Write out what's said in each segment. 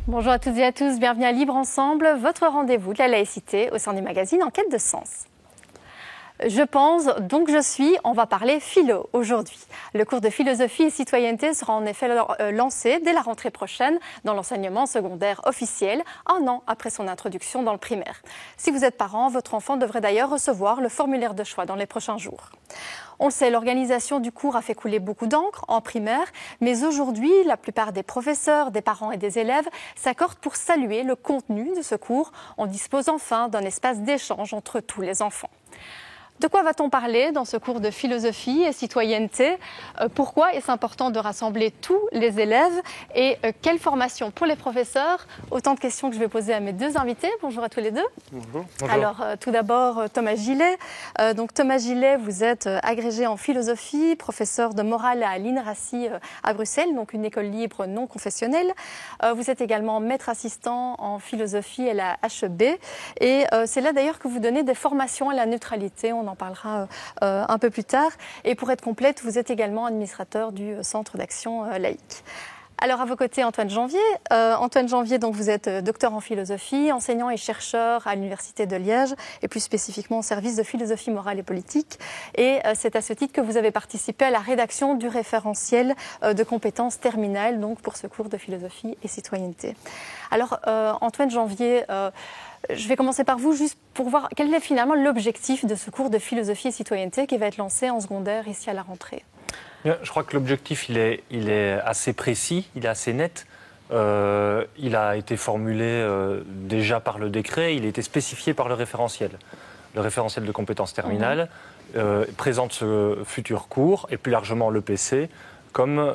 Bonjour à toutes et à tous, bienvenue à Libre Ensemble, votre rendez-vous de la laïcité au sein du magazine En quête de sens. Je pense, donc je suis, on va parler philo aujourd'hui. Le cours de philosophie et citoyenneté sera en effet lancé dès la rentrée prochaine dans l'enseignement secondaire officiel, un an après son introduction dans le primaire. Si vous êtes parent, votre enfant devrait d'ailleurs recevoir le formulaire de choix dans les prochains jours. On le sait, l'organisation du cours a fait couler beaucoup d'encre en primaire, mais aujourd'hui, la plupart des professeurs, des parents et des élèves s'accordent pour saluer le contenu de ce cours. On dispose enfin d'un espace d'échange entre tous les enfants. De quoi va-t-on parler dans ce cours de philosophie et citoyenneté? Pourquoi est-ce important de rassembler tous les élèves? Et quelle formation pour les professeurs? Autant de questions que je vais poser à mes deux invités. Bonjour à tous les deux. Bonjour. Alors, tout d'abord, Thomas Gillet. Donc, Thomas Gillet, vous êtes agrégé en philosophie, professeur de morale à l'INRACI à Bruxelles, donc une école libre non confessionnelle. Vous êtes également maître assistant en philosophie à la HEB. Et c'est là d'ailleurs que vous donnez des formations à la neutralité. On en parlera un peu plus tard. Et pour être complète, vous êtes également administrateur du Centre d'action laïque. Alors à vos côtés, Antoine Janvier. Antoine Janvier, donc vous êtes docteur en philosophie, enseignant et chercheur à l'Université de Liège et plus spécifiquement au service de philosophie morale et politique. Et c'est à ce titre que vous avez participé à la rédaction du référentiel de compétences terminales donc pour ce cours de philosophie et citoyenneté. Alors Antoine Janvier, je vais commencer par vous juste pour voir quel est finalement l'objectif de ce cours de philosophie et citoyenneté qui va être lancé en secondaire ici à la rentrée. Je crois que l'objectif, il est assez précis, il est assez net. Il a été formulé déjà par le décret, il a été spécifié par le référentiel. Le référentiel de compétences terminales présente ce futur cours, et plus largement l'EPC, comme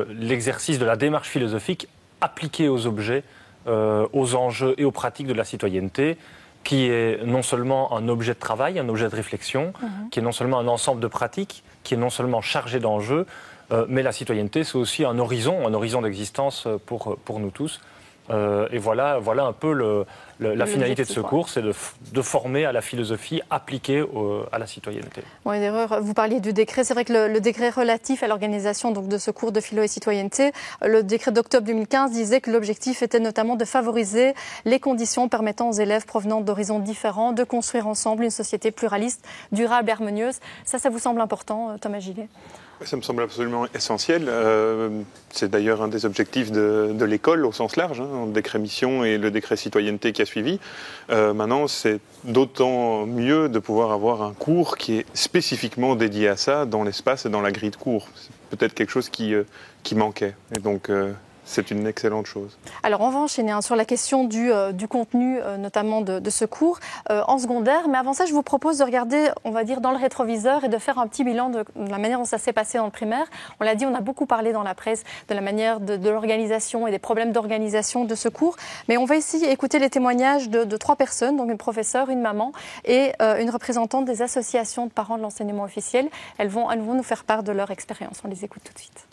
l'exercice de la démarche philosophique appliquée aux objets, aux enjeux et aux pratiques de la citoyenneté, qui est non seulement un objet de travail, un objet de réflexion, qui est non seulement un ensemble de pratiques, qui est non seulement chargé d'enjeux, mais la citoyenneté, c'est aussi un horizon d'existence pour nous tous. Et voilà un peu la finalité de ce cours, c'est de former à la philosophie appliquée à la citoyenneté. Bon, vous parliez du décret, c'est vrai que le décret relatif à l'organisation de ce cours de philo et citoyenneté, le décret d'octobre 2015 disait que l'objectif était notamment de favoriser les conditions permettant aux élèves provenant d'horizons différents de construire ensemble une société pluraliste, durable et harmonieuse. Ça vous semble important, Thomas Gillet ? Ça me semble absolument essentiel. C'est d'ailleurs un des objectifs de l'école au sens large, le décret mission et le décret citoyenneté qui a suivi. Maintenant, c'est d'autant mieux de pouvoir avoir un cours qui est spécifiquement dédié à ça dans l'espace et dans la grille de cours. C'est peut-être quelque chose qui manquait. Et donc, c'est une excellente chose. Alors on va enchaîner sur la question du contenu, notamment de ce cours en secondaire. Mais avant ça, je vous propose de regarder, on va dire, dans le rétroviseur et de faire un petit bilan de la manière dont ça s'est passé dans le primaire. On l'a dit, on a beaucoup parlé dans la presse de la manière de l'organisation et des problèmes d'organisation de ce cours. Mais on va ici écouter les témoignages de trois personnes, donc une professeure, une maman et une représentante des associations de parents de l'enseignement officiel. Elles vont nous faire part de leur expérience. On les écoute tout de suite.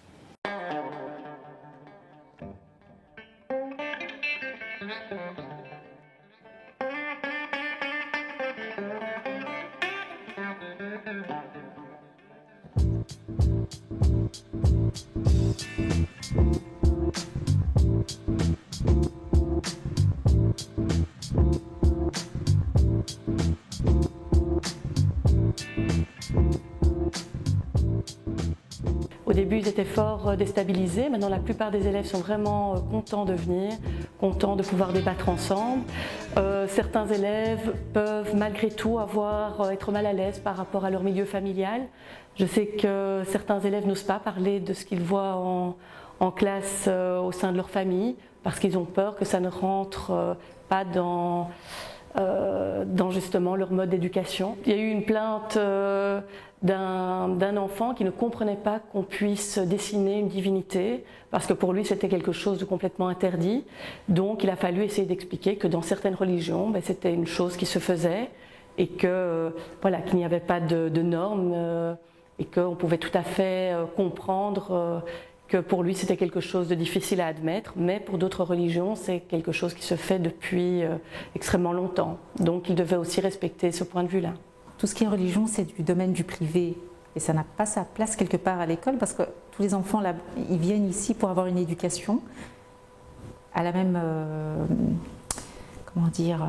Au début, ils étaient fort déstabilisés. Maintenant, la plupart des élèves sont vraiment contents de venir, contents de pouvoir débattre ensemble. Certains élèves peuvent malgré tout être mal à l'aise par rapport à leur milieu familial. Je sais que certains élèves n'osent pas parler de ce qu'ils voient en classe au sein de leur famille parce qu'ils ont peur que ça ne rentre pas dans justement leur mode d'éducation. Il y a eu une plainte d'un enfant qui ne comprenait pas qu'on puisse dessiner une divinité parce que pour lui c'était quelque chose de complètement interdit. Donc il a fallu essayer d'expliquer que dans certaines religions c'était une chose qui se faisait et que qu'il n'y avait pas de normes et qu'on pouvait tout à fait comprendre que pour lui c'était quelque chose de difficile à admettre, mais pour d'autres religions c'est quelque chose qui se fait depuis extrêmement longtemps. Donc il devait aussi respecter ce point de vue-là. Tout ce qui est religion, c'est du domaine du privé et ça n'a pas sa place quelque part à l'école parce que tous les enfants là, ils viennent ici pour avoir une éducation à la même, comment dire,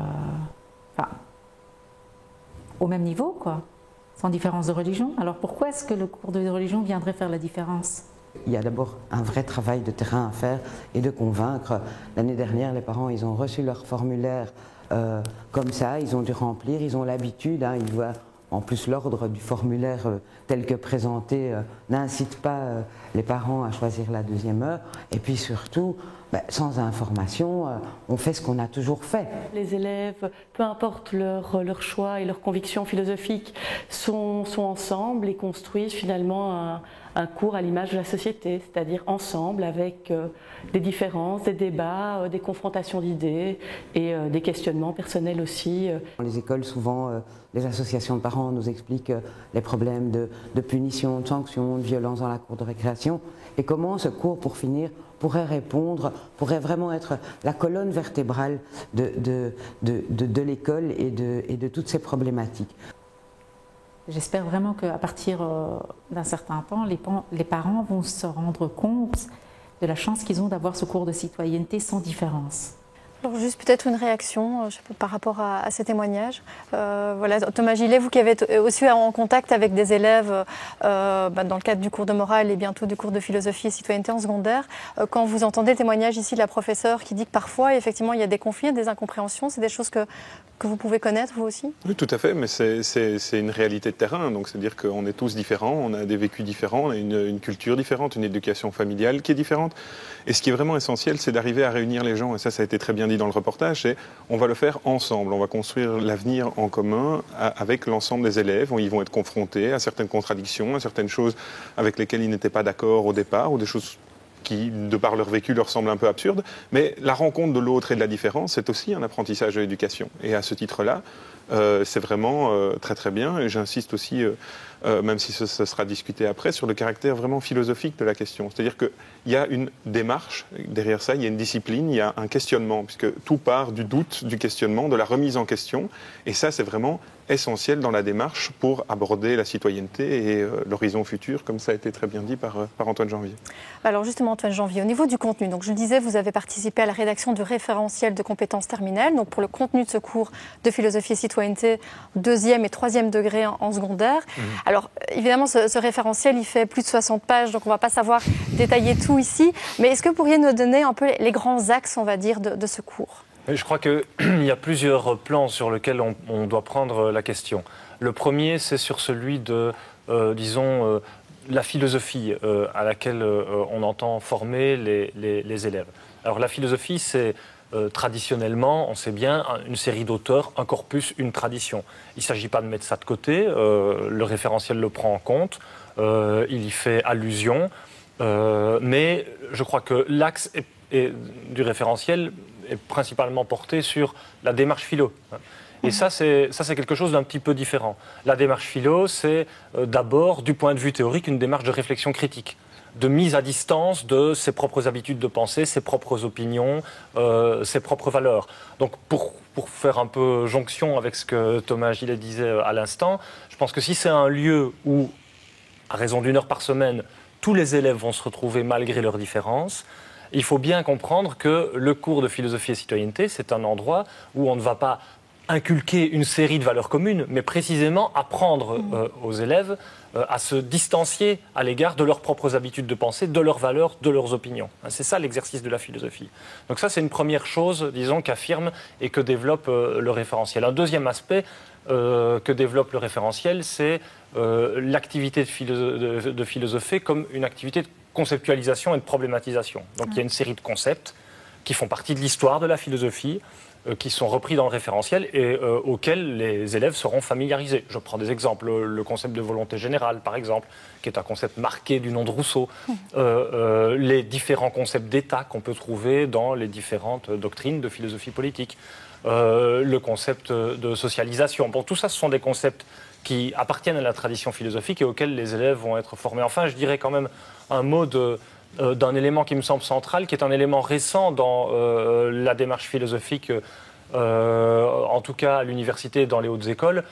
enfin, au même niveau, quoi, sans différence de religion. Alors pourquoi est-ce que le cours de religion viendrait faire la différence? Il y a d'abord un vrai travail de terrain à faire et de convaincre. L'année dernière, les parents, ils ont reçu leur formulaire comme ça, ils ont dû remplir, ils ont l'habitude, hein, ils voient. En plus, l'ordre du formulaire tel que présenté n'incite pas les parents à choisir la deuxième heure. Et puis surtout, sans information, on fait ce qu'on a toujours fait. Les élèves, peu importe leur choix et leurs convictions philosophiques, sont ensemble et construisent finalement un cours à l'image de la société, c'est-à-dire ensemble avec des différences, des débats, des confrontations d'idées et des questionnements personnels aussi. Dans les écoles, souvent, les associations de parents nous expliquent les problèmes de punition, de sanctions, de violence dans la cour de récréation et comment ce cours, pour finir, pourrait répondre, pourrait vraiment être la colonne vertébrale de l'école et de toutes ces problématiques. J'espère vraiment qu'à partir d'un certain temps, les parents vont se rendre compte de la chance qu'ils ont d'avoir ce cours de citoyenneté sans différence. Alors juste peut-être une réaction par rapport à ces témoignages. Voilà, Thomas Gillet, vous qui avez aussi en contact avec des élèves dans le cadre du cours de morale et bientôt du cours de philosophie et citoyenneté en secondaire, quand vous entendez le témoignage ici de la professeure qui dit que parfois, effectivement, il y a des conflits, des incompréhensions, c'est des choses que vous pouvez connaître vous aussi? Oui, tout à fait, mais c'est une réalité de terrain, donc c'est-à-dire qu'on est tous différents, on a des vécus différents, on a une culture différente, une éducation familiale qui est différente. Et ce qui est vraiment essentiel, c'est d'arriver à réunir les gens, et ça a été très bien dit dans le reportage, c'est on va le faire ensemble, on va construire l'avenir en commun avec l'ensemble des élèves, ils vont être confrontés à certaines contradictions, à certaines choses avec lesquelles ils n'étaient pas d'accord au départ, ou des choses qui, de par leur vécu, leur semblent un peu absurdes, mais la rencontre de l'autre et de la différence, c'est aussi un apprentissage de l'éducation. Et à ce titre-là, c'est vraiment très très bien, et j'insiste aussi, même si ce sera discuté après, sur le caractère vraiment philosophique de la question. C'est-à-dire qu'il y a une démarche, derrière ça, il y a une discipline, il y a un questionnement, puisque tout part du doute, du questionnement, de la remise en question, et ça c'est vraiment essentiel dans la démarche pour aborder la citoyenneté et l'horizon futur, comme ça a été très bien dit par Antoine Janvier. Alors justement, Antoine Janvier, au niveau du contenu, donc je le disais, vous avez participé à la rédaction du référentiel de compétences terminales, donc pour le contenu de ce cours de philosophie et citoyenneté, 2e et 3e degré en secondaire. Alors évidemment, ce référentiel, il fait plus de 60 pages, donc on ne va pas savoir détailler tout ici, mais est-ce que vous pourriez nous donner un peu les grands axes, on va dire, de ce cours ? Je crois qu'il y a plusieurs plans sur lesquels on doit prendre la question. Le premier, c'est sur celui de, disons, la philosophie à laquelle on entend former les élèves. Alors la philosophie, c'est traditionnellement, on sait bien, une série d'auteurs, un corpus, une tradition. Il ne s'agit pas de mettre ça de côté, le référentiel le prend en compte, il y fait allusion, mais je crois que l'axe du référentiel est principalement porté sur la démarche philo. Et ça, c'est quelque chose d'un petit peu différent. La démarche philo, c'est d'abord, du point de vue théorique, une démarche de réflexion critique, de mise à distance de ses propres habitudes de pensée, ses propres opinions, ses propres valeurs. Donc, pour faire un peu jonction avec ce que Thomas Gillet disait à l'instant, je pense que si c'est un lieu où, à raison d'1 heure par semaine, tous les élèves vont se retrouver malgré leurs différences, il faut bien comprendre que le cours de philosophie et citoyenneté, c'est un endroit où on ne va pas inculquer une série de valeurs communes, mais précisément apprendre aux élèves à se distancier à l'égard de leurs propres habitudes de pensée, de leurs valeurs, de leurs opinions. C'est ça l'exercice de la philosophie. Donc ça, c'est une première chose, disons, qu'affirme et que développe le référentiel. Un deuxième aspect que développe le référentiel, c'est l'activité de philosopher comme une activité de conceptualisation et de problématisation. Donc il y a une série de concepts qui font partie de l'histoire de la philosophie, qui sont repris dans le référentiel et auxquels les élèves seront familiarisés. Je prends des exemples. Le concept de volonté générale, par exemple, qui est un concept marqué du nom de Rousseau. Les différents concepts d'État qu'on peut trouver dans les différentes doctrines de philosophie politique. Le concept de socialisation. Bon, tout ça, ce sont des concepts qui appartiennent à la tradition philosophique et auxquels les élèves vont être formés. Enfin, je dirais quand même un mot d'un élément qui me semble central, qui est un élément récent dans la démarche philosophique, en tout cas à l'université et dans les hautes écoles,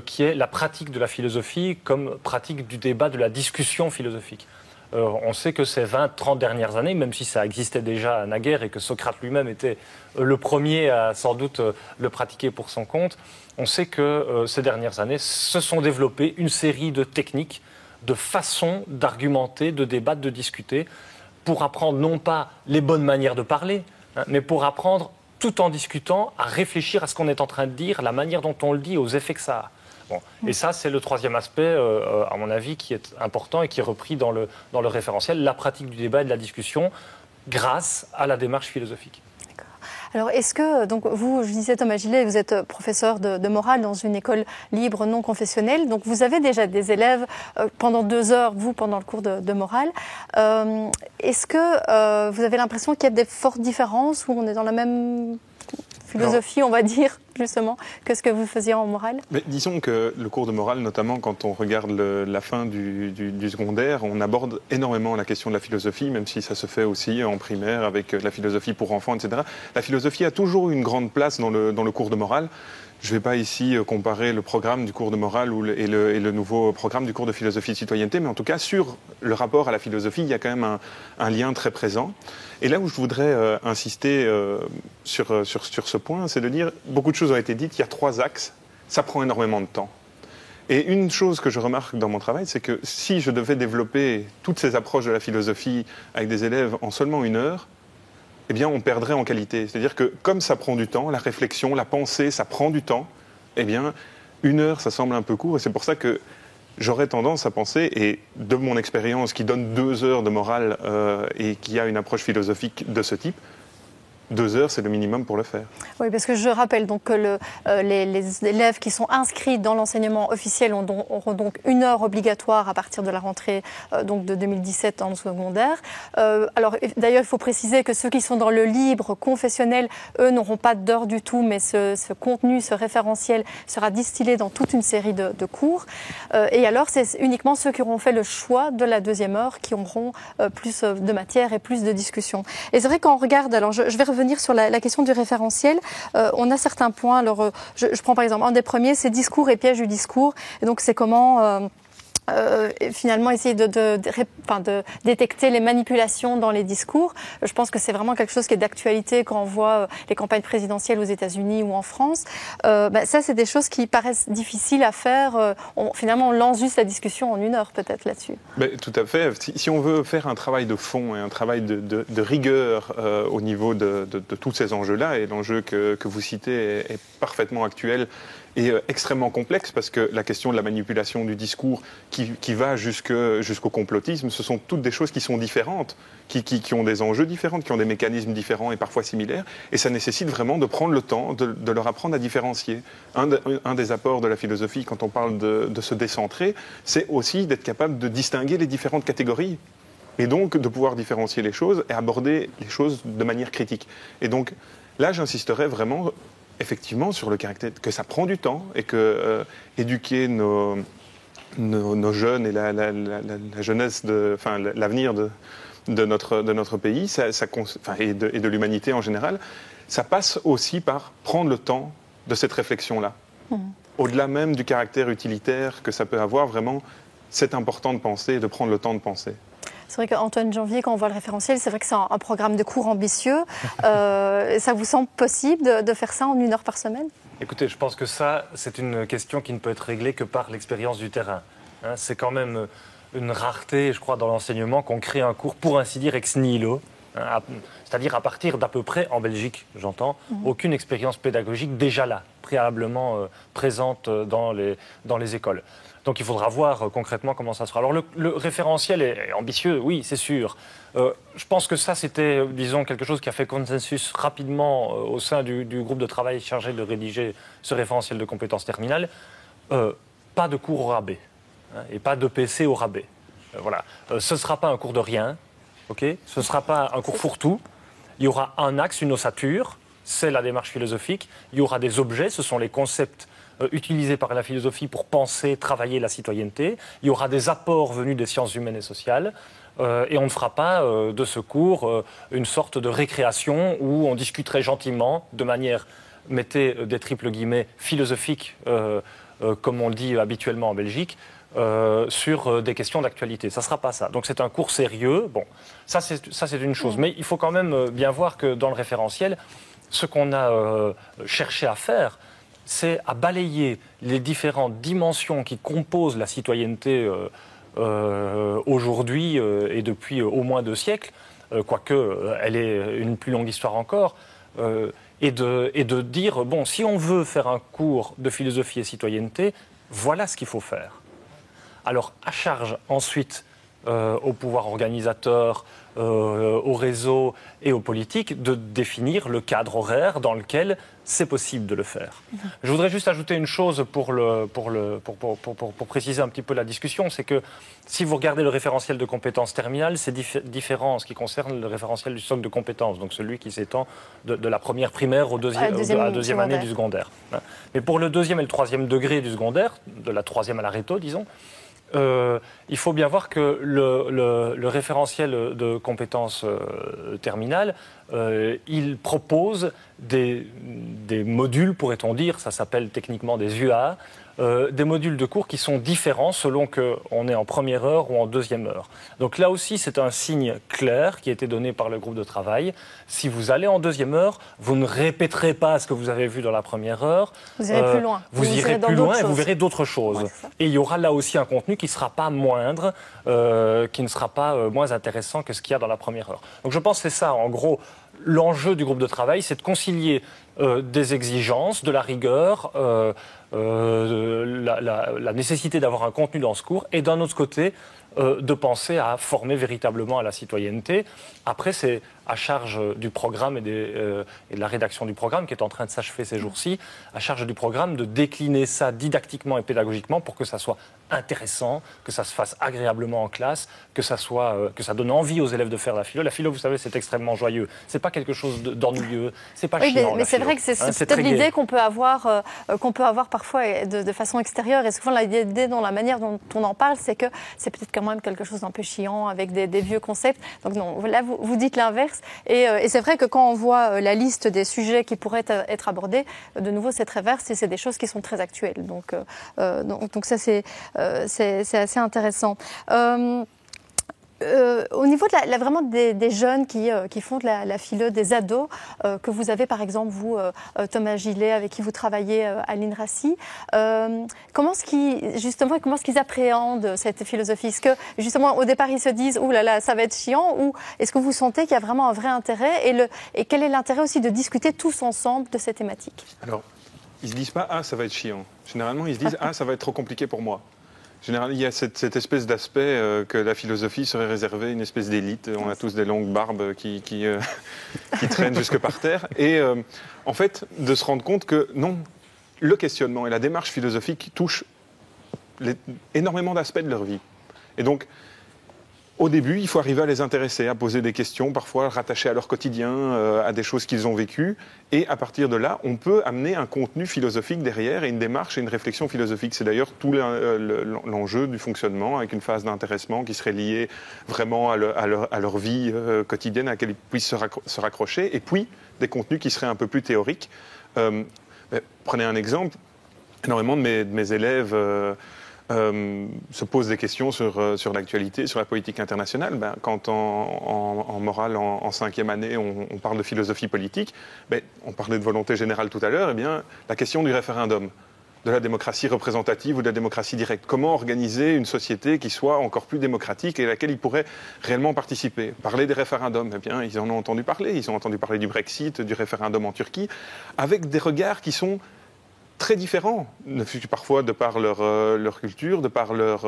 qui est la pratique de la philosophie comme pratique du débat, de la discussion philosophique. On sait que ces 20-30 dernières années, même si ça existait déjà naguère et que Socrate lui-même était le premier à sans doute le pratiquer pour son compte, on sait que ces dernières années se sont développées une série de techniques, de façons d'argumenter, de débattre, de discuter, pour apprendre non pas les bonnes manières de parler, mais pour apprendre, tout en discutant, à réfléchir à ce qu'on est en train de dire, la manière dont on le dit, aux effets que ça a. Bon. Et ça, c'est le troisième aspect, à mon avis, qui est important et qui est repris dans le référentiel, la pratique du débat et de la discussion, grâce à la démarche philosophique. Alors, est-ce que, donc vous, je disais Thomas Gillet, vous êtes professeur de morale dans une école libre non confessionnelle, donc vous avez déjà des élèves pendant 2 heures, vous, pendant le cours de morale. Est-ce que vous avez l'impression qu'il y a des fortes différences, où on est dans la même philosophie, on va dire, justement, que ce que vous faisiez en morale? Mais disons que le cours de morale, notamment quand on regarde la fin du secondaire, on aborde énormément la question de la philosophie, même si ça se fait aussi en primaire avec la philosophie pour enfants, etc. La philosophie a toujours une grande place dans le cours de morale. Je ne vais pas ici comparer le programme du cours de morale et le nouveau programme du cours de philosophie de citoyenneté, mais en tout cas, sur le rapport à la philosophie, il y a quand même un lien très présent. Et là où je voudrais insister sur ce point, c'est de dire, beaucoup de choses ont été dites, il y a 3 axes, ça prend énormément de temps. Et une chose que je remarque dans mon travail, c'est que si je devais développer toutes ces approches de la philosophie avec des élèves en seulement 1 heure, eh bien, on perdrait en qualité. C'est-à-dire que comme ça prend du temps, la réflexion, la pensée, ça prend du temps, eh bien, 1 heure, ça semble un peu court. Et c'est pour ça que j'aurais tendance à penser, et de mon expérience qui donne 2 heures de morale et qui a une approche philosophique de ce type, 2 heures, c'est le minimum pour le faire. Oui, parce que je rappelle donc que les élèves qui sont inscrits dans l'enseignement officiel auront donc 1 heure obligatoire à partir de la rentrée donc de 2017 en secondaire. Alors d'ailleurs, il faut préciser que ceux qui sont dans le libre confessionnel, eux, n'auront pas d'heure du tout, mais ce contenu, ce référentiel sera distillé dans toute une série de cours. Et alors, c'est uniquement ceux qui auront fait le choix de la 2e heure qui auront plus de matière et plus de discussion. Et c'est vrai qu'on regarde, alors je vais revenir sur la question du référentiel. On a certains points. Alors, je prends par exemple un des premiers, c'est discours et piège du discours. Et donc, c'est comment finalement essayer de détecter les manipulations dans les discours. Je pense que c'est vraiment quelque chose qui est d'actualité quand on voit les campagnes présidentielles aux États-Unis ou en France. Ça, c'est des choses qui paraissent difficiles à faire. Finalement, on lance juste la discussion en 1 heure peut-être là-dessus. Tout à fait. Si on veut faire un travail de fond et un travail de rigueur au niveau de tous ces enjeux-là, et l'enjeu que vous citez est parfaitement actuel et extrêmement complexe, parce que la question de la manipulation du discours qui va jusqu'au complotisme, ce sont toutes des choses qui sont différentes, qui ont des enjeux différents, qui ont des mécanismes différents et parfois similaires, et ça nécessite vraiment de prendre le temps de leur apprendre à différencier. Un des apports de la philosophie, quand on parle de se décentrer, c'est aussi d'être capable de distinguer les différentes catégories, et donc de pouvoir différencier les choses et aborder les choses de manière critique. Et donc là, j'insisterai vraiment effectivement sur le caractère que ça prend du temps et que éduquer nos jeunes et la jeunesse, l'avenir de notre pays et de l'humanité en général, ça passe aussi par prendre le temps de cette réflexion-là. Au-delà même du caractère utilitaire que ça peut avoir, vraiment, c'est important de penser et de prendre le temps de penser. C'est vrai qu'Antoine Janvier, quand on voit le référentiel, c'est vrai que c'est un programme de cours ambitieux. Ça vous semble possible de faire ça en 1 heure par semaine? Écoutez, je pense que ça, c'est une question qui ne peut être réglée que par l'expérience du terrain. C'est quand même une rareté, je crois, dans l'enseignement qu'on crée un cours, pour ainsi dire, ex nihilo. C'est-à-dire à partir d'à peu près, en Belgique, j'entends, aucune expérience pédagogique déjà là, préalablement présente dans les écoles. Donc il faudra voir concrètement comment ça sera. Alors le référentiel est ambitieux, oui, c'est sûr. Je pense que ça, c'était, disons, quelque chose qui a fait consensus rapidement au sein du groupe de travail chargé de rédiger ce référentiel de compétences terminales. Pas de cours au rabais, et pas de PC au rabais. Voilà. Ce ne sera pas un cours de rien, okay. Ce ne sera pas un cours fourre-tout. Il y aura un axe, une ossature, c'est la démarche philosophique. Il y aura des objets, ce sont les concepts utilisés par la philosophie pour penser, travailler la citoyenneté. Il y aura des apports venus des sciences humaines et sociales. Et on ne fera pas de ce cours une sorte de récréation où on discuterait gentiment, de manière, mettez des triples guillemets, philosophique, comme on le dit habituellement en Belgique, sur des questions d'actualité. Ça ne sera pas ça. Donc c'est un cours sérieux. Bon, ça c'est une chose. Mais il faut quand même bien voir que dans le référentiel, ce qu'on a cherché à faire, c'est à balayer les différentes dimensions qui composent la citoyenneté aujourd'hui et depuis au moins 2 siècles, quoique elle ait une plus longue histoire encore, et de dire, bon, si on veut faire un cours de philosophie et citoyenneté, voilà ce qu'il faut faire. Alors, à charge ensuite au pouvoir organisateur, au réseau et aux politiques de définir le cadre horaire dans lequel c'est possible de le faire. Je voudrais juste ajouter une chose pour préciser un petit peu la discussion, c'est que si vous regardez le référentiel de compétences terminales, c'est différent en ce qui concerne le référentiel du socle de compétences, donc celui qui s'étend de la première primaire à la deuxième année du secondaire. Mais pour le 2e et le 3e degré du secondaire, de la 3e à la réto, disons, il faut bien voir que le référentiel de compétences terminales, il propose des modules, pourrait-on dire, ça s'appelle techniquement des UA, des modules de cours qui sont différents selon qu'on est en première heure ou en 2e heure. Donc là aussi, c'est un signe clair qui a été donné par le groupe de travail. Si vous allez en 2e heure, vous ne répéterez pas ce que vous avez vu dans la première heure. Vous irez plus loin. Vous irez plus loin et vous verrez d'autres choses. Ouais, et il y aura là aussi un contenu qui ne sera pas moindre, qui ne sera pas moins intéressant que ce qu'il y a dans la première heure. Donc je pense que c'est ça, en gros, l'enjeu du groupe de travail, c'est de concilier des exigences, de la rigueur, la nécessité d'avoir un contenu dans ce cours, et d'un autre côté, de penser à former véritablement à la citoyenneté. Après, c'est à charge du programme et de la rédaction du programme, qui est en train de s'achever ces jours-ci, à charge du programme de décliner ça didactiquement et pédagogiquement pour que ça soit intéressant, que ça se fasse agréablement en classe, que ça donne envie aux élèves de faire la philo. La philo, vous savez, c'est extrêmement joyeux. C'est pas quelque chose d'ennuyeux, c'est pas chiant. Mais c'est vrai que c'est peut-être l'idée qu'on peut avoir parfois de façon extérieure. Et souvent, l'idée dans la manière dont on en parle, c'est que c'est peut-être quand même quelque chose d'un peu chiant avec des vieux concepts. Donc non, là, vous dites l'inverse. Et c'est vrai que quand on voit la liste des sujets qui pourraient être abordés, de nouveau, c'est très vaste et c'est des choses qui sont très actuelles. Donc ça, c'est assez intéressant. Au niveau vraiment des jeunes qui font de la philo, des ados, que vous avez par exemple, vous, Thomas Gillet, avec qui vous travaillez à l'INRACI, comment est-ce qu'ils appréhendent cette philosophie? Est-ce que justement au départ ils se disent « Ouh là là, ça va être chiant » ou est-ce que vous sentez qu'il y a vraiment un vrai intérêt et quel est l'intérêt aussi de discuter tous ensemble de ces thématiques? Alors, ils ne se disent pas « Ah, ça va être chiant ». Généralement, ils se disent « Ah, ça va être trop compliqué pour moi ». Généralement, il y a cette espèce d'aspect que la philosophie serait réservée à une espèce d'élite. On a tous des longues barbes qui traînent jusque par terre. Et en fait, de se rendre compte que non, le questionnement et la démarche philosophique touchent énormément d'aspects de leur vie. Et donc, au début, il faut arriver à les intéresser, à poser des questions, parfois rattachées à leur quotidien, à des choses qu'ils ont vécues. Et à partir de là, on peut amener un contenu philosophique derrière et une démarche et une réflexion philosophique. C'est d'ailleurs tout l'enjeu du fonctionnement, avec une phase d'intéressement qui serait liée vraiment à leur vie quotidienne, à laquelle ils puissent se raccrocher. Et puis, des contenus qui seraient un peu plus théoriques. Prenez un exemple. Énormément de mes élèves... se posent des questions sur l'actualité, sur la politique internationale. Quand en morale, en 5e année, on parle de philosophie politique, on parlait de volonté générale tout à l'heure, la question du référendum, de la démocratie représentative ou de la démocratie directe. Comment organiser une société qui soit encore plus démocratique et à laquelle ils pourraient réellement participer? Parler des référendums, ils en ont entendu parler. Ils ont entendu parler du Brexit, du référendum en Turquie, avec des regards qui sont très différents, parfois de par leur culture, de par leur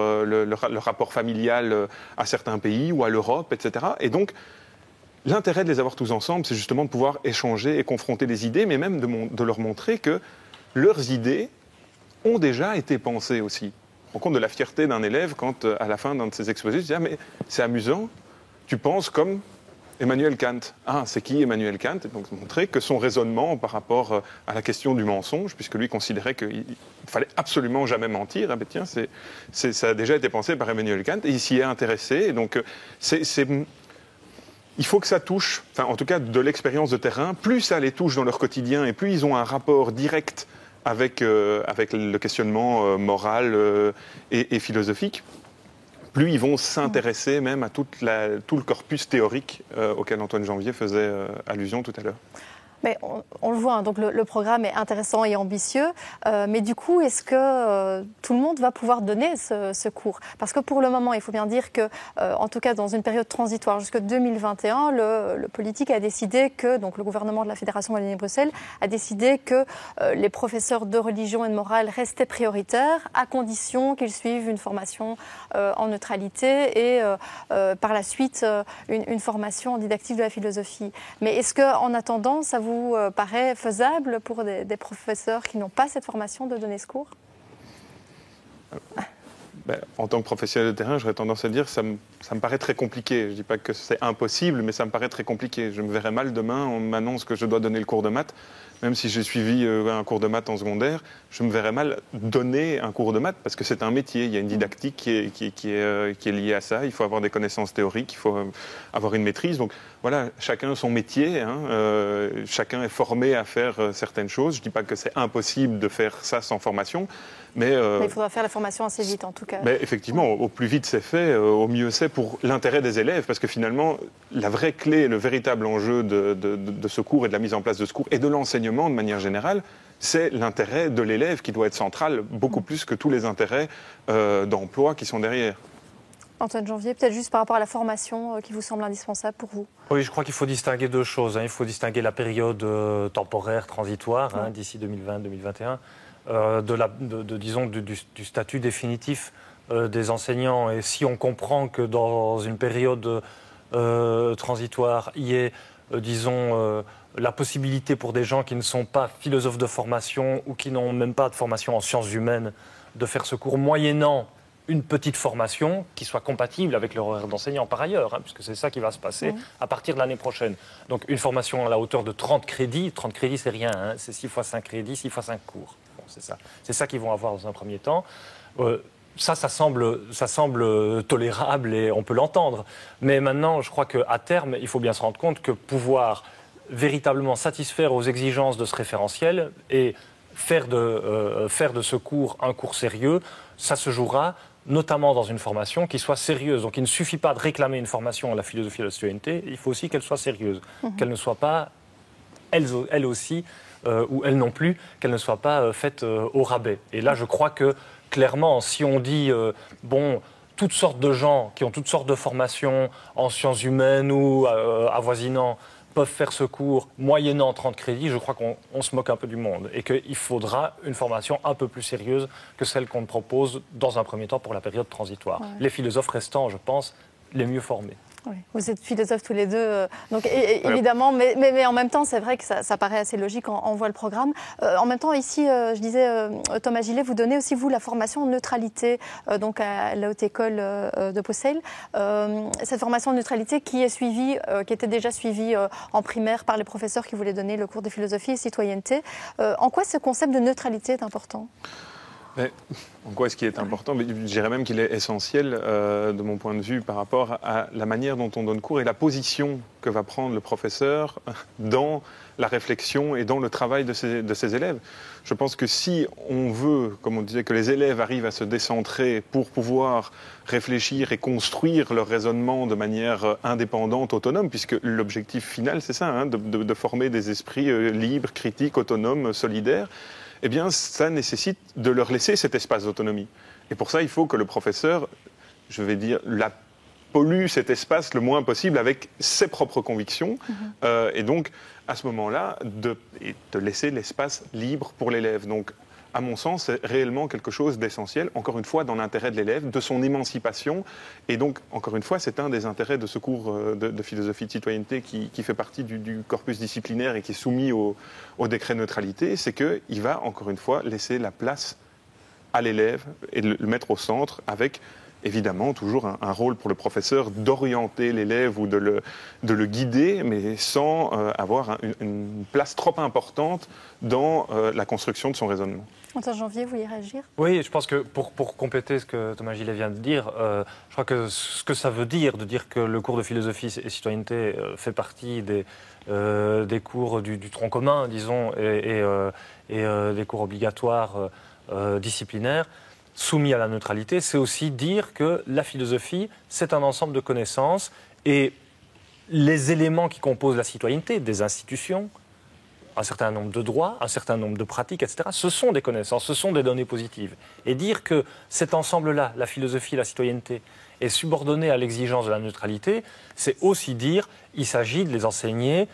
rapport familial à certains pays ou à l'Europe, etc. Et donc, l'intérêt de les avoir tous ensemble, c'est justement de pouvoir échanger et confronter des idées, mais même de leur montrer que leurs idées ont déjà été pensées aussi. On rend compte de la fierté d'un élève quand, à la fin d'un de ses exposés, il dit « Ah, mais c'est amusant, tu penses comme... » Emmanuel Kant. Ah, c'est qui Emmanuel Kant? Donc montrer que son raisonnement par rapport à la question du mensonge, puisque lui considérait qu'il fallait absolument jamais mentir, ça a déjà été pensé par Emmanuel Kant, et il s'y est intéressé. Et donc, il faut que ça touche, en tout cas de l'expérience de terrain, plus ça les touche dans leur quotidien, et plus ils ont un rapport direct avec le questionnement moral et philosophique, plus ils vont s'intéresser même à tout le corpus théorique auquel Antoine Janvier faisait allusion tout à l'heure. Mais on le voit, hein, donc le programme est intéressant et ambitieux, mais du coup, est-ce que tout le monde va pouvoir donner ce cours? Parce que pour le moment, il faut bien dire que, en tout cas dans une période transitoire jusqu'en 2021, le politique a décidé que, donc le gouvernement de la Fédération Wallonie-Bruxelles a décidé que les professeurs de religion et de morale restaient prioritaires, à condition qu'ils suivent une formation en neutralité et par la suite une formation en didactique de la philosophie. Mais est-ce qu'en attendant, ça vous paraît faisable pour des professeurs qui n'ont pas cette formation de donner ce cours? En tant que professionnel de terrain, j'aurais tendance à dire que ça me paraît très compliqué. Je ne dis pas que c'est impossible, mais ça me paraît très compliqué. Je me verrais mal demain, on m'annonce que je dois donner le cours de maths. Même si j'ai suivi un cours de maths en secondaire, je me verrais mal donner un cours de maths parce que c'est un métier. Il y a une didactique qui est liée à ça. Il faut avoir des connaissances théoriques, il faut avoir une maîtrise. Donc voilà, chacun son métier. Chacun est formé à faire certaines choses. Je ne dis pas que c'est impossible de faire ça sans formation. Mais il faudra faire la formation assez vite, en tout cas. Mais effectivement, au plus vite c'est fait, au mieux c'est pour l'intérêt des élèves, parce que finalement, la vraie clé, le véritable enjeu de ce cours et de la mise en place de ce cours et de l'enseignement de manière générale, c'est l'intérêt de l'élève qui doit être central, beaucoup plus que tous les intérêts d'emploi qui sont derrière. Antoine Janvier, peut-être juste par rapport à la formation qui vous semble indispensable pour vous. Oui, je crois qu'il faut distinguer deux choses. Il faut distinguer la période temporaire, transitoire, d'ici 2020-2021, disons, du statut définitif des enseignants. Et si on comprend que dans une période transitoire, il y ait, disons, la possibilité pour des gens qui ne sont pas philosophes de formation ou qui n'ont même pas de formation en sciences humaines de faire ce cours moyennant une petite formation qui soit compatible avec leur horaire d'enseignant par ailleurs, puisque c'est ça qui va se passer à partir de l'année prochaine. Donc une formation à la hauteur de 30 crédits, 30 crédits c'est rien, c'est 6 fois 5 crédits, 6 fois 5 cours. Bon, c'est ça qu'ils vont avoir dans un premier temps. Ça semble tolérable et on peut l'entendre. Mais maintenant, je crois qu'à terme, il faut bien se rendre compte que pouvoir véritablement satisfaire aux exigences de ce référentiel et faire de ce cours un cours sérieux, ça se jouera notamment dans une formation qui soit sérieuse. Donc il ne suffit pas de réclamer une formation à la philosophie et à la citoyenneté, il faut aussi qu'elle soit sérieuse, qu'elle ne soit pas, elle aussi, ou elle non plus, qu'elle ne soit pas faite au rabais. Et là, je crois que, clairement, si on dit, toutes sortes de gens qui ont toutes sortes de formations en sciences humaines ou avoisinant peuvent faire ce cours moyennant 30 crédits, je crois qu'on se moque un peu du monde et qu'il faudra une formation un peu plus sérieuse que celle qu'on propose dans un premier temps pour la période transitoire. Ouais. Les philosophes restants, je pense, les mieux formés. Oui. Vous êtes philosophes tous les deux, donc évidemment, mais en même temps, c'est vrai que ça paraît assez logique quand on voit le programme. En même temps, ici, je disais, Thomas Gillet, vous donnez aussi, vous, la formation en neutralité, donc à la Haute École de Bruxelles. Cette formation en neutralité qui était déjà suivie en primaire par les professeurs qui voulaient donner le cours de philosophie et citoyenneté. En quoi ce concept de neutralité est important ? Mais en quoi est-ce qu'il est important ? Je dirais même qu'il est essentiel, de mon point de vue, par rapport à la manière dont on donne cours et la position que va prendre le professeur dans la réflexion et dans le travail de ses élèves. Je pense que si on veut, comme on disait, que les élèves arrivent à se décentrer pour pouvoir réfléchir et construire leur raisonnement de manière indépendante, autonome, puisque l'objectif final, c'est ça, de former des esprits libres, critiques, autonomes, solidaires, eh bien, ça nécessite de leur laisser cet espace d'autonomie. Et pour ça, il faut que le professeur, je vais dire, pollue cet espace le moins possible avec ses propres convictions. Et donc, à ce moment-là, de laisser l'espace libre pour l'élève. Donc, à mon sens, c'est réellement quelque chose d'essentiel, encore une fois, dans l'intérêt de l'élève, de son émancipation. Et donc, encore une fois, c'est un des intérêts de ce cours de philosophie de citoyenneté qui fait partie du corpus disciplinaire et qui est soumis au décret neutralité, c'est qu'il va, encore une fois, laisser la place à l'élève et le mettre au centre avec évidemment toujours un rôle pour le professeur d'orienter l'élève ou de le guider, mais sans avoir une place trop importante dans la construction de son raisonnement. Antoine Janvier, vous voulez réagir? Oui, je pense que pour compléter ce que Thomas Gillet vient de dire, je crois que ce que ça veut dire de dire que le cours de philosophie et citoyenneté fait partie des cours du tronc commun, disons, et des cours obligatoires disciplinaires, soumis à la neutralité, c'est aussi dire que la philosophie, c'est un ensemble de connaissances et les éléments qui composent la citoyenneté, des institutions, un certain nombre de droits, un certain nombre de pratiques, etc. Ce sont des connaissances, ce sont des données positives. Et dire que cet ensemble-là, la philosophie, la citoyenneté, est subordonné à l'exigence de la neutralité, c'est aussi dire qu'il s'agit de les enseigner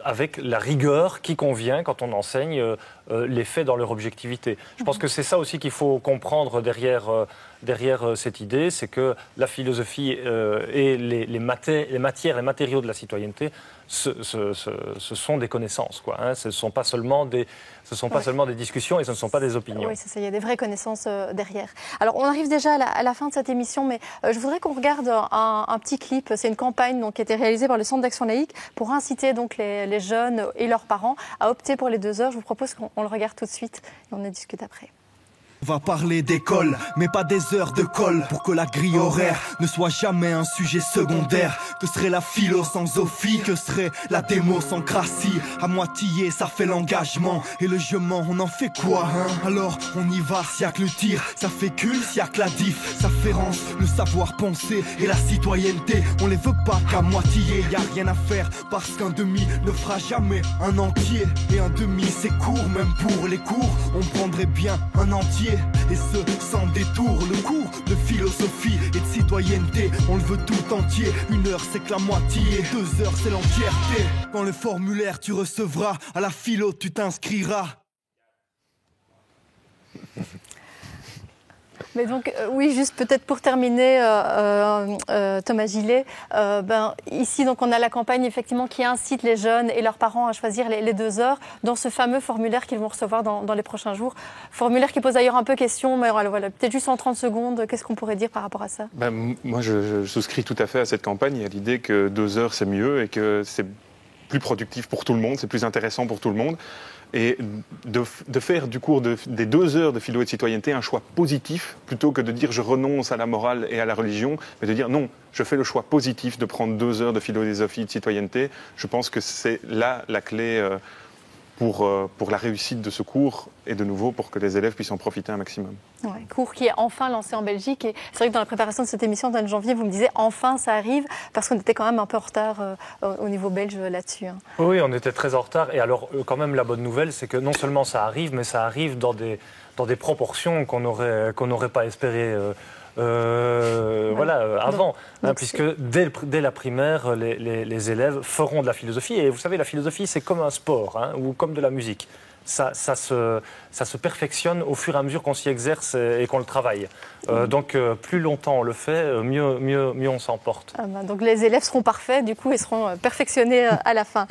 avec la rigueur qui convient quand on enseigne les faits dans leur objectivité. Je pense que c'est ça aussi qu'il faut comprendre derrière cette idée, c'est que la philosophie et les matières, les matériaux de la citoyenneté, ce sont des connaissances, quoi, hein. Ce ne sont pas seulement des discussions et ce ne sont pas des opinions. Oui, c'est ça, il y a des vraies connaissances derrière. Alors, on arrive déjà à la fin de cette émission, mais je voudrais qu'on regarde un petit clip. C'est une campagne donc, qui a été réalisée par le Centre d'Action Laïque pour inciter donc, les jeunes et leurs parents à opter pour les 2 heures. Je vous propose qu'on le regarde tout de suite et on en discute après. On va parler d'école, mais pas des heures de colle, pour que la grille horaire ne soit jamais un sujet secondaire. Que serait la philo sans Ophi, que serait la démo sans Crassi? À moitié ça fait l'engagement, et le je mens, on en fait quoi, hein? Alors on y va, s'il y a que le tir, ça fait cul, s'il y a que la diff, ça fait rance, le savoir penser et la citoyenneté, on les veut pas qu'à moitié. Y a rien à faire, parce qu'un demi ne fera jamais un entier, et un demi c'est court, même pour les cours, on prendrait bien un entier. Et ce sans détour, le cours de philosophie et de citoyenneté, on le veut tout entier. 1 heure c'est que la moitié, 2 heures c'est l'entièreté. Quand le formulaire tu recevras, à la philo tu t'inscriras. Mais donc, oui, juste peut-être pour terminer, Thomas Gillet, ici, donc, on a la campagne effectivement qui incite les jeunes et leurs parents à choisir les 2 heures dans ce fameux formulaire qu'ils vont recevoir dans les prochains jours. Formulaire qui pose d'ailleurs un peu question, mais voilà, peut-être juste en 30 secondes, qu'est-ce qu'on pourrait dire par rapport à ça? Moi, je souscris tout à fait à cette campagne et à l'idée que 2 heures, c'est mieux et que c'est plus productif pour tout le monde, c'est plus intéressant pour tout le monde. Et de faire du cours des 2 heures de philo et de citoyenneté un choix positif, plutôt que de dire je renonce à la morale et à la religion, mais de dire non, je fais le choix positif de prendre 2 heures de philosophie et de citoyenneté. Je pense que c'est là la clé pour la réussite de ce cours et de nouveau pour que les élèves puissent en profiter un maximum. Ouais, cours qui est enfin lancé en Belgique et c'est vrai que dans la préparation de cette émission de janvier, vous me disiez enfin ça arrive parce qu'on était quand même un peu en retard au niveau belge là-dessus. Hein. Oui, on était très en retard et alors quand même la bonne nouvelle c'est que non seulement ça arrive, mais ça arrive dans des proportions qu'on n'aurait pas espérées. Avant, puisque dès la primaire, les élèves feront de la philosophie. Et vous savez, la philosophie, c'est comme un sport ou comme de la musique. Ça se perfectionne au fur et à mesure qu'on s'y exerce et qu'on le travaille. Donc, plus longtemps on le fait, mieux on s'en porte. Donc, les élèves seront parfaits, du coup, et seront perfectionnés à la fin.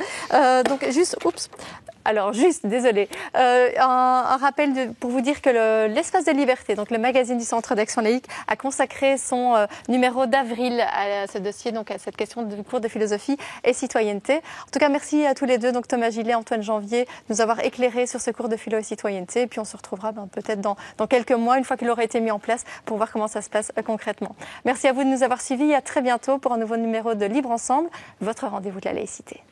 Désolé. Un rappel pour vous dire que l'Espace de Liberté, donc le magazine du Centre d'Action Laïque, a consacré son numéro d'avril à ce dossier, donc à cette question du cours de philosophie et citoyenneté. En tout cas, merci à tous les deux, donc Thomas Gillet, Antoine Janvier, de nous avoir éclairés sur ce cours de philo et citoyenneté. Et puis on se retrouvera peut-être dans quelques mois, une fois qu'il aura été mis en place, pour voir comment ça se passe concrètement. Merci à vous de nous avoir suivis et à très bientôt pour un nouveau numéro de Libre Ensemble, votre rendez-vous de la laïcité.